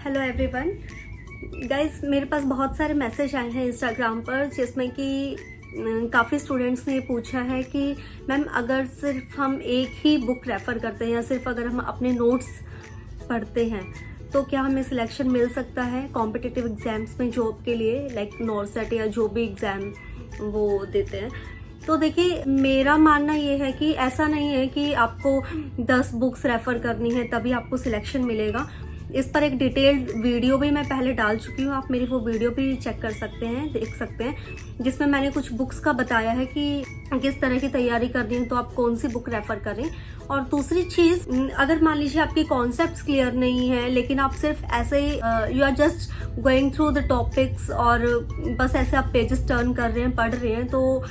Hello everyone guys, मेरे पास बहुत सारे मैसेज आए हैं इंस्टाग्राम पर जिसमें कि काफ़ी स्टूडेंट्स ने पूछा है कि मैम अगर सिर्फ हम एक ही बुक रेफ़र करते हैं या सिर्फ अगर हम अपने नोट्स पढ़ते हैं तो क्या हमें सिलेक्शन मिल सकता है कॉम्पिटिटिव एग्जाम्स में जॉब के लिए, लाइक नॉर्सेट या जो भी एग्ज़ाम वो देते हैं। तो देखिए, मेरा मानना ये है कि ऐसा नहीं है कि आपको 10 बुक्स रेफ़र करनी है तभी आपको सिलेक्शन मिलेगा। इस पर एक डिटेल्ड वीडियो भी मैं पहले डाल चुकी हूँ, आप मेरी वो वीडियो भी चेक कर सकते हैं, देख सकते हैं, जिसमें मैंने कुछ बुक्स का बताया है कि किस तरह की तैयारी करनी है तो आप कौन सी बुक रेफ़र करें। और दूसरी चीज़, अगर मान लीजिए आपकी कॉन्सेप्ट्स क्लियर नहीं है लेकिन आप सिर्फ ऐसे ही you are just going through the topics और बस ऐसे आप पेजेस टर्न कर रहे हैं, पढ़ रहे हैं, तो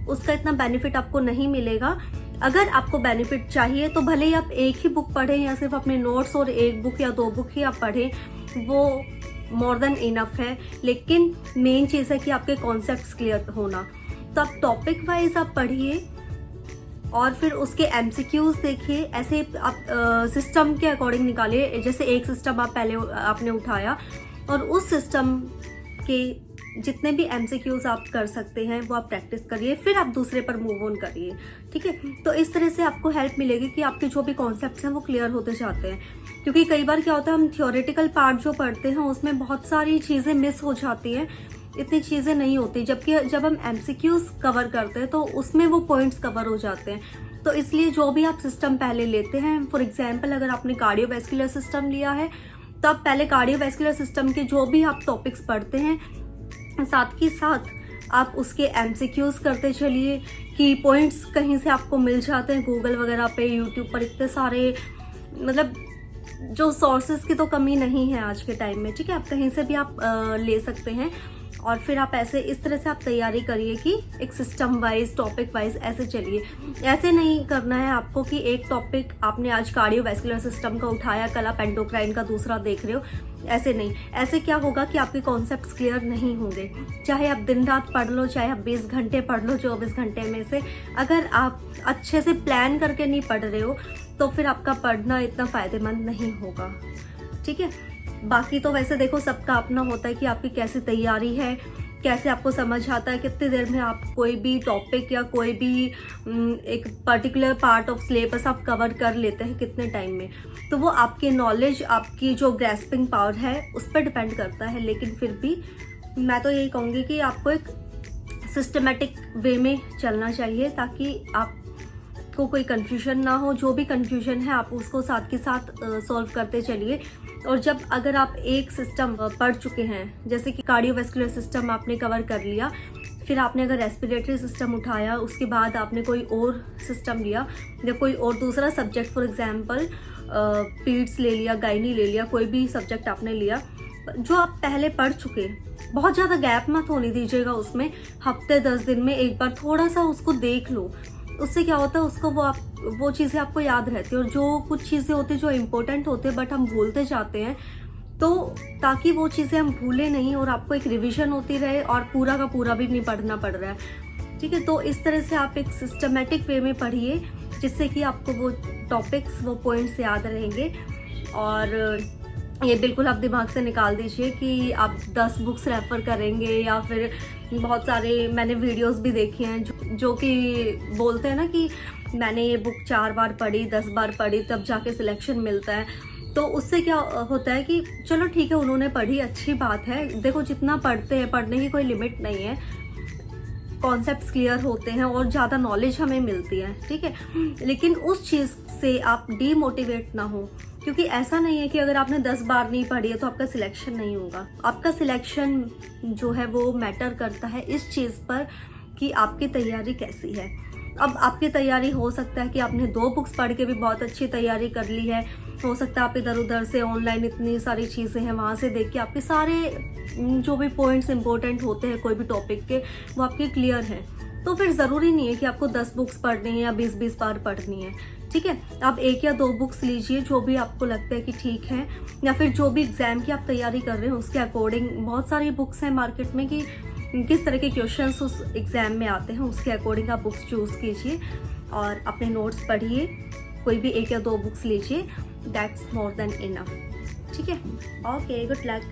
उसका इतना बेनिफिट आपको नहीं मिलेगा। अगर आपको बेनिफिट चाहिए तो भले ही आप एक ही बुक पढ़ें या सिर्फ अपने नोट्स और एक बुक या 2 बुक ही आप पढ़ें, वो मोर देन इनफ है। लेकिन मेन चीज़ है कि आपके कॉन्सेप्ट्स क्लियर होना। तो आप टॉपिक वाइज आप पढ़िए और फिर उसके एमसीक्यूज देखिए, ऐसे आप सिस्टम के अकॉर्डिंग निकालिए। जैसे एक सिस्टम आप पहले आपने उठाया और उस सिस्टम के जितने भी एमसीक्यूज आप कर सकते हैं वो आप प्रैक्टिस करिए, फिर आप दूसरे पर मूव ऑन करिए, ठीक है। तो इस तरह से आपको हेल्प मिलेगी कि आपके जो भी कॉन्सेप्ट्स हैं वो क्लियर होते जाते हैं। क्योंकि कई बार क्या होता है, हम थियोरेटिकल पार्ट जो पढ़ते हैं उसमें बहुत सारी चीज़ें मिस हो जाती हैं, इतनी चीज़ें नहीं होती, जबकि जब हम एमसीक्यूज कवर करते हैं तो उसमें वो पॉइंट्स कवर हो जाते हैं। तो इसलिए जो भी आप सिस्टम पहले लेते हैं, फॉर एग्जाम्पल अगर आपने कार्डियोवैस्कुलर सिस्टम लिया है तो आप पहले कार्डियोवैस्कुलर सिस्टम के जो भी आप टॉपिक्स पढ़ते हैं साथ ही साथ आप उसके एमसीक्यूज करते चलिए। की पॉइंट्स कहीं से आपको मिल जाते हैं गूगल वगैरह पे, यूट्यूब पर इतने सारे, मतलब जो सोर्सेज की तो कमी नहीं है आज के टाइम में, ठीक है। आप कहीं से भी आप ले सकते हैं और फिर आप ऐसे इस तरह से आप तैयारी करिए कि एक सिस्टम वाइज, टॉपिक वाइज ऐसे चलिए। ऐसे नहीं करना है आपको कि एक टॉपिक आपने आज कार्डियोवैस्कुलर सिस्टम का उठाया, कल आप एंडोक्राइन का दूसरा देख रहे हो, ऐसे नहीं। ऐसे क्या होगा कि आपके कॉन्सेप्ट्स क्लियर नहीं होंगे। चाहे आप दिन रात पढ़ लो, चाहे आप 20 घंटे पढ़ लो, 24 घंटे में से अगर आप अच्छे से प्लान करके नहीं पढ़ रहे हो तो फिर आपका पढ़ना इतना फ़ायदेमंद नहीं होगा, ठीक है। बाकी तो वैसे देखो, सबका अपना होता है कि आपकी कैसी तैयारी है, कैसे आपको समझ आता है, कितनी देर में आप कोई भी टॉपिक या कोई भी एक पर्टिकुलर पार्ट ऑफ सिलेबस आप कवर कर लेते हैं कितने टाइम में। तो वो आपकी नॉलेज, आपकी जो ग्रैस्पिंग पावर है उस पर डिपेंड करता है। लेकिन फिर भी मैं तो यही कहूँगी कि आपको एक सिस्टमेटिक वे में चलना चाहिए ताकि आपको कोई कन्फ्यूजन ना हो। जो भी कन्फ्यूजन है आप उसको साथ के साथ सॉल्व करते चलिए। और जब अगर आप एक सिस्टम पढ़ चुके हैं, जैसे कि कार्डियोवैस्कुलर सिस्टम आपने कवर कर लिया, फिर आपने अगर रेस्पिरेटरी सिस्टम उठाया, उसके बाद आपने कोई और सिस्टम लिया या कोई और दूसरा सब्जेक्ट, फॉर एग्जांपल पीड्स ले लिया, गायनी ले लिया, कोई भी सब्जेक्ट आपने लिया जो आप पहले पढ़ चुके, बहुत ज़्यादा गैप मत होने दीजिएगा उसमें। हफ्ते 10 दिन में एक बार थोड़ा सा उसको देख लो। उससे क्या होता है, उसको वो चीज़ें आपको याद रहती है। और जो कुछ चीज़ें होती है जो इम्पोर्टेंट होते हैं बट हम भूलते जाते हैं, तो ताकि वो चीज़ें हम भूलें नहीं और आपको एक रिवीजन होती रहे और पूरा का पूरा भी नहीं पढ़ना पड़ रहा है, ठीक है। तो इस तरह से आप एक सिस्टमेटिक वे में पढ़िए जिससे कि आपको वो टॉपिक्स, वो पॉइंट्स याद रहेंगे। और ये बिल्कुल आप दिमाग से निकाल दीजिए कि आप 10 बुक्स रेफ़र करेंगे या फिर बहुत सारे, मैंने वीडियोस भी देखी हैं जो कि बोलते हैं ना कि मैंने ये बुक 4 बार पढ़ी, 10 बार पढ़ी तब जाके सिलेक्शन मिलता है। तो उससे क्या होता है कि चलो ठीक है, उन्होंने पढ़ी, अच्छी बात है। देखो, जितना पढ़ते हैं, पढ़ने की कोई लिमिट नहीं है, कॉन्सेप्ट्स क्लियर होते हैं और ज़्यादा नॉलेज हमें मिलती है, ठीक है। लेकिन उस चीज़ से आप डीमोटिवेट ना हो, क्योंकि ऐसा नहीं है कि अगर आपने 10 बार नहीं पढ़ी है तो आपका सिलेक्शन नहीं होगा। आपका सिलेक्शन जो है वो मैटर करता है इस चीज़ पर कि आपकी तैयारी कैसी है। अब आपकी तैयारी हो सकता है कि आपने 2 बुक्स पढ़ के भी बहुत अच्छी तैयारी कर ली है, हो सकता है आप इधर उधर से ऑनलाइन इतनी सारी चीज़ें हैं वहाँ से देख के आपके सारे जो भी पॉइंट्स इंपॉर्टेंट होते हैं कोई भी टॉपिक के, वो आपके क्लियर हैं। तो फिर ज़रूरी नहीं है कि आपको 10 बुक्स पढ़नी है या 20-20 बार पढ़नी है, ठीक है। आप 1 या 2 बुक्स लीजिए जो भी आपको लगता है कि ठीक है, या फिर जो भी एग्ज़ाम की आप तैयारी कर रहे हैं उसके अकॉर्डिंग। बहुत सारी बुक्स हैं मार्केट में कि किस तरह के क्वेश्चंस उस एग्ज़ाम में आते हैं, उसके अकॉर्डिंग आप बुक्स चूज़ कीजिए और अपने नोट्स पढ़िए। कोई भी 1 या 2 बुक्स लीजिए, दैट्स मोर देन इनफ। ठीक है। Okay, good luck.